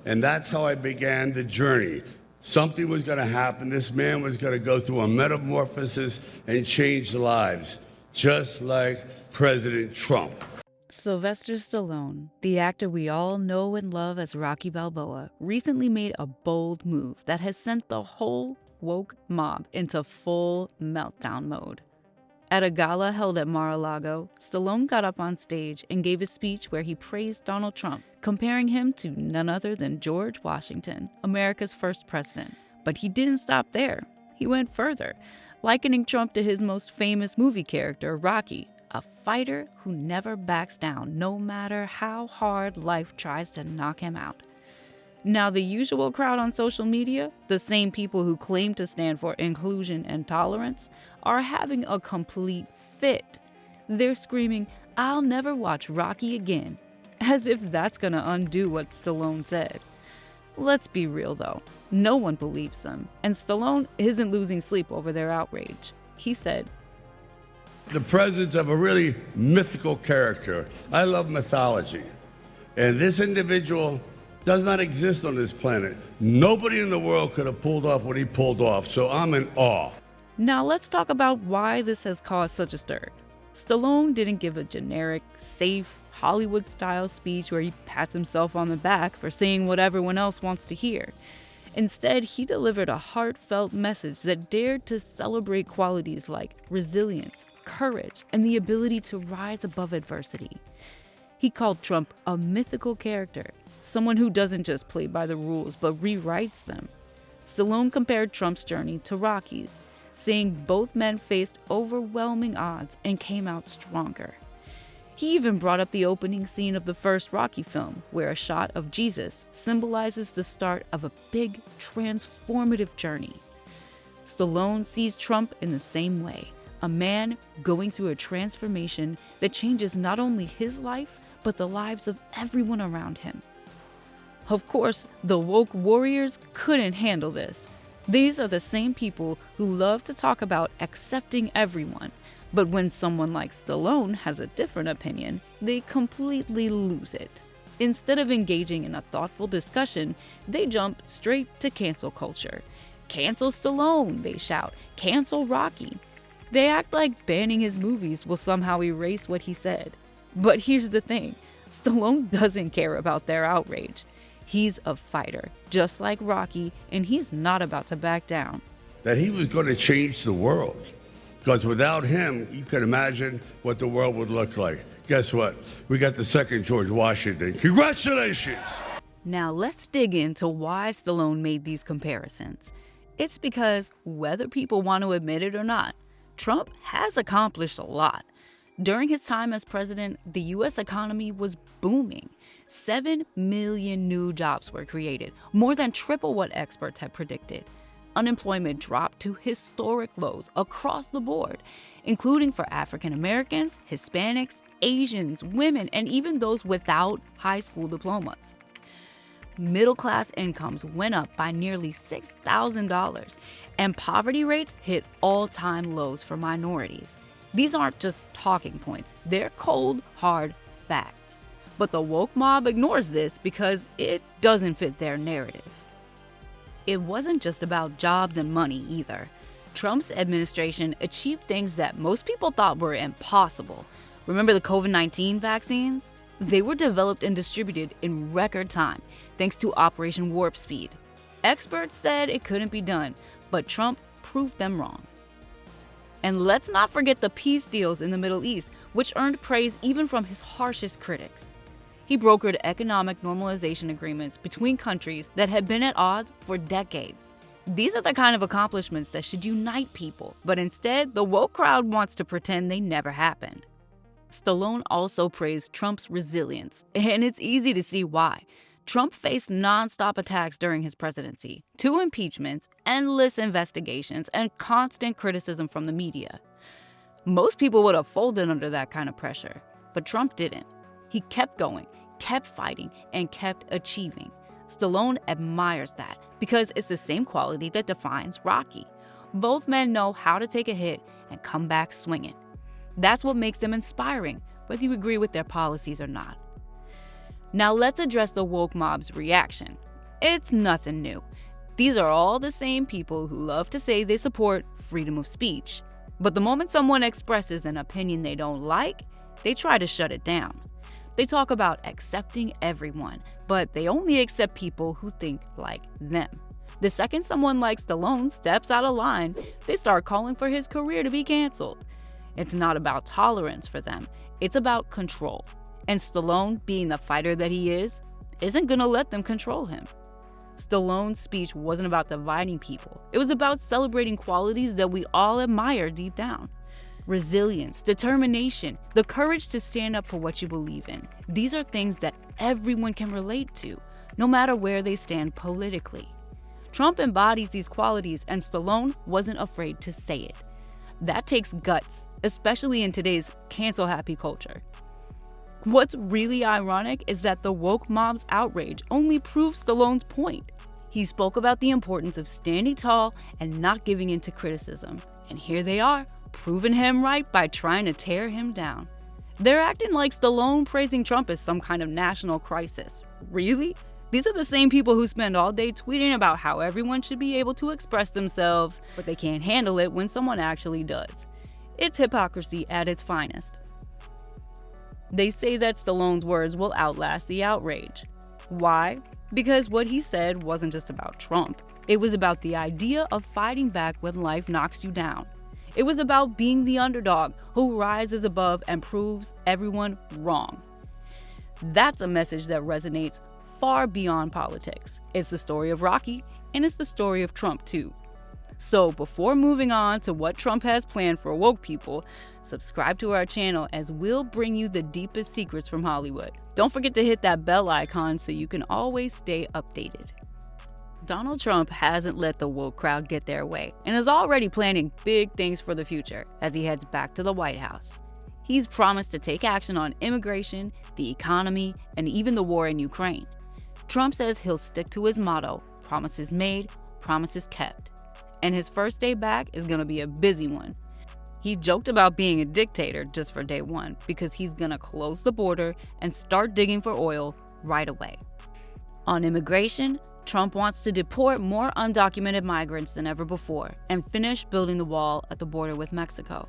And that's how I began the journey. Something was going to happen. This man was going to go through a metamorphosis and change lives, just like President Trump. Sylvester Stallone, the actor we all know and love as Rocky Balboa, recently made a bold move that has sent the whole woke mob into full meltdown mode. At a gala held at Mar-a-Lago, Stallone got up on stage and gave a speech where he praised Donald Trump, comparing him to none other than George Washington, America's first president. But he didn't stop there. He went further, likening Trump to his most famous movie character, Rocky, a fighter who never backs down no matter how hard life tries to knock him out. Now, the usual crowd on social media, the same people who claim to stand for inclusion and tolerance, are having a complete fit. They're screaming, "I'll never watch Rocky again," as if that's gonna undo what Stallone said. Let's be real though, no one believes them, and Stallone isn't losing sleep over their outrage. He said, The presence of a really mythical character. I love mythology. And this individual does not exist on this planet. Nobody in the world could have pulled off what he pulled off, so I'm in awe. Now let's talk about why this has caused such a stir. Stallone didn't give a generic, safe, Hollywood-style speech where he pats himself on the back for saying what everyone else wants to hear. Instead, he delivered a heartfelt message that dared to celebrate qualities like resilience, courage, and the ability to rise above adversity. He called Trump a mythical character, someone who doesn't just play by the rules but rewrites them. Stallone compared Trump's journey to Rocky's, saying both men faced overwhelming odds and came out stronger. He even brought up the opening scene of the first Rocky film, where a shot of Jesus symbolizes the start of a big, transformative journey. Stallone sees Trump in the same way, a man going through a transformation that changes not only his life, but the lives of everyone around him. Of course, the woke warriors couldn't handle this. These are the same people who love to talk about accepting everyone, but when someone like Stallone has a different opinion, they completely lose it. Instead of engaging in a thoughtful discussion, they jump straight to cancel culture. Cancel Stallone, they shout. Cancel Rocky. They act like banning his movies will somehow erase what he said. But here's the thing, Stallone doesn't care about their outrage. He's a fighter, just like Rocky, and he's not about to back down. That he was going to change the world. Because without him, you can imagine what the world would look like. Guess what? We got the second George Washington. Congratulations! Now let's dig into why Stallone made these comparisons. It's because, whether people want to admit it or not, Trump has accomplished a lot. During his time as president, the U.S. economy was booming. 7 million new jobs were created, more than triple what experts had predicted. Unemployment dropped to historic lows across the board, including for African Americans, Hispanics, Asians, women, and even those without high school diplomas. Middle-class incomes went up by nearly $6,000, and poverty rates hit all-time lows for minorities. These aren't just talking points, they're cold, hard facts. But the woke mob ignores this because it doesn't fit their narrative. It wasn't just about jobs and money either. Trump's administration achieved things that most people thought were impossible. Remember the COVID-19 vaccines? They were developed and distributed in record time, thanks to Operation Warp Speed. Experts said it couldn't be done, but Trump proved them wrong. And let's not forget the peace deals in the Middle East, which earned praise even from his harshest critics. He brokered economic normalization agreements between countries that had been at odds for decades. These are the kind of accomplishments that should unite people, but instead, the woke crowd wants to pretend they never happened. Stallone also praised Trump's resilience, and it's easy to see why. Trump faced non-stop attacks during his presidency, 2 impeachments, endless investigations, and constant criticism from the media. Most people would have folded under that kind of pressure, but Trump didn't. He kept going, kept fighting, and kept achieving. Stallone admires that because it's the same quality that defines Rocky. Both men know how to take a hit and come back swinging. That's what makes them inspiring, whether you agree with their policies or not. Now let's address the woke mob's reaction. It's nothing new. These are all the same people who love to say they support freedom of speech. But the moment someone expresses an opinion they don't like, they try to shut it down. They talk about accepting everyone, but they only accept people who think like them. The second someone like Stallone steps out of line, they start calling for his career to be canceled. It's not about tolerance for them, it's about control. And Stallone, being the fighter that he is, isn't gonna let them control him. Stallone's speech wasn't about dividing people. It was about celebrating qualities that we all admire deep down. Resilience, determination, the courage to stand up for what you believe in. These are things that everyone can relate to, no matter where they stand politically. Trump embodies these qualities, and Stallone wasn't afraid to say it. That takes guts, especially in today's cancel-happy culture. What's really ironic is that the woke mob's outrage only proves Stallone's point. He spoke about the importance of standing tall and not giving in to criticism. And here they are, proving him right by trying to tear him down. They're acting like Stallone praising Trump is some kind of national crisis. Really? These are the same people who spend all day tweeting about how everyone should be able to express themselves, but they can't handle it when someone actually does. It's hypocrisy at its finest. They say that Stallone's words will outlast the outrage. Why? Because what he said wasn't just about Trump. It was about the idea of fighting back when life knocks you down. It was about being the underdog who rises above and proves everyone wrong. That's a message that resonates far beyond politics. It's the story of Rocky, and it's the story of Trump too. So before moving on to what Trump has planned for woke people, subscribe to our channel as we'll bring you the deepest secrets from Hollywood. Don't forget to hit that bell icon so you can always stay updated. Donald Trump hasn't let the woke crowd get their way and is already planning big things for the future as he heads back to the White House. He's promised to take action on immigration, the economy, and even the war in Ukraine. Trump says he'll stick to his motto, promises made, promises kept. And his first day back is going to be a busy one. He joked about being a dictator just for day one because he's going to close the border and start digging for oil right away. On immigration, Trump wants to deport more undocumented migrants than ever before and finish building the wall at the border with Mexico.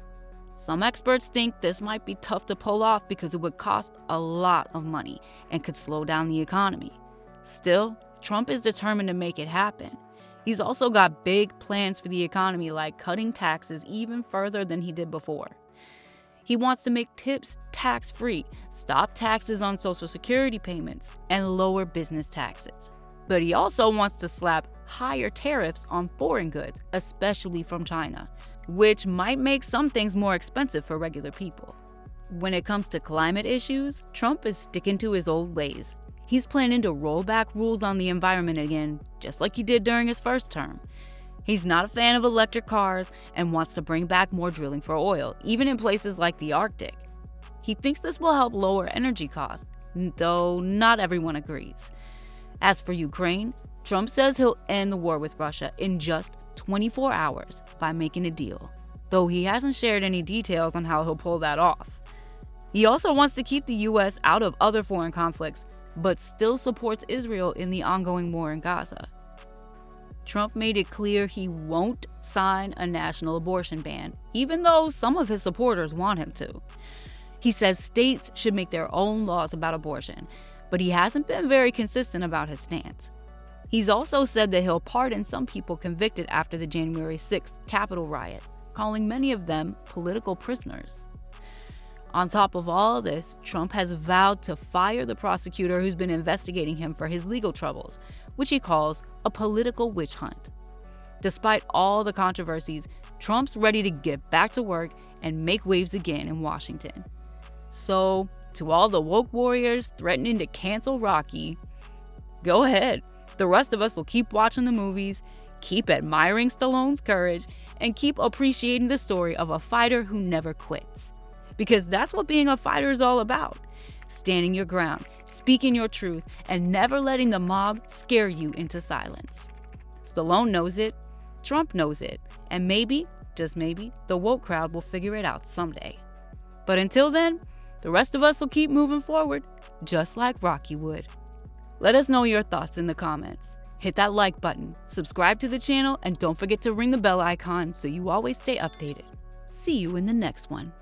Some experts think this might be tough to pull off because it would cost a lot of money and could slow down the economy. Still, Trump is determined to make it happen. He's also got big plans for the economy, like cutting taxes even further than he did before. He wants to make tips tax-free, stop taxes on Social Security payments, and lower business taxes. But he also wants to slap higher tariffs on foreign goods, especially from China, which might make some things more expensive for regular people. When it comes to climate issues, Trump is sticking to his old ways. He's planning to roll back rules on the environment again, just like he did during his first term. He's not a fan of electric cars and wants to bring back more drilling for oil, even in places like the Arctic. He thinks this will help lower energy costs, though not everyone agrees. As for Ukraine, Trump says he'll end the war with Russia in just 24 hours by making a deal, though he hasn't shared any details on how he'll pull that off. He also wants to keep the U.S. out of other foreign conflicts, but still supports Israel in the ongoing war in Gaza. Trump made it clear he won't sign a national abortion ban, even though some of his supporters want him to. He says states should make their own laws about abortion, but he hasn't been very consistent about his stance. He's also said that he'll pardon some people convicted after the January 6th Capitol riot, calling many of them political prisoners. On top of all this, Trump has vowed to fire the prosecutor who's been investigating him for his legal troubles, which he calls a political witch hunt. Despite all the controversies, Trump's ready to get back to work and make waves again in Washington. So, to all the woke warriors threatening to cancel Rocky, go ahead. The rest of us will keep watching the movies, keep admiring Stallone's courage, and keep appreciating the story of a fighter who never quits. Because that's what being a fighter is all about. Standing your ground, speaking your truth, and never letting the mob scare you into silence. Stallone knows it, Trump knows it, and maybe, just maybe, the woke crowd will figure it out someday. But until then, the rest of us will keep moving forward, just like Rocky would. Let us know your thoughts in the comments. Hit that like button, subscribe to the channel, and don't forget to ring the bell icon so you always stay updated. See you in the next one.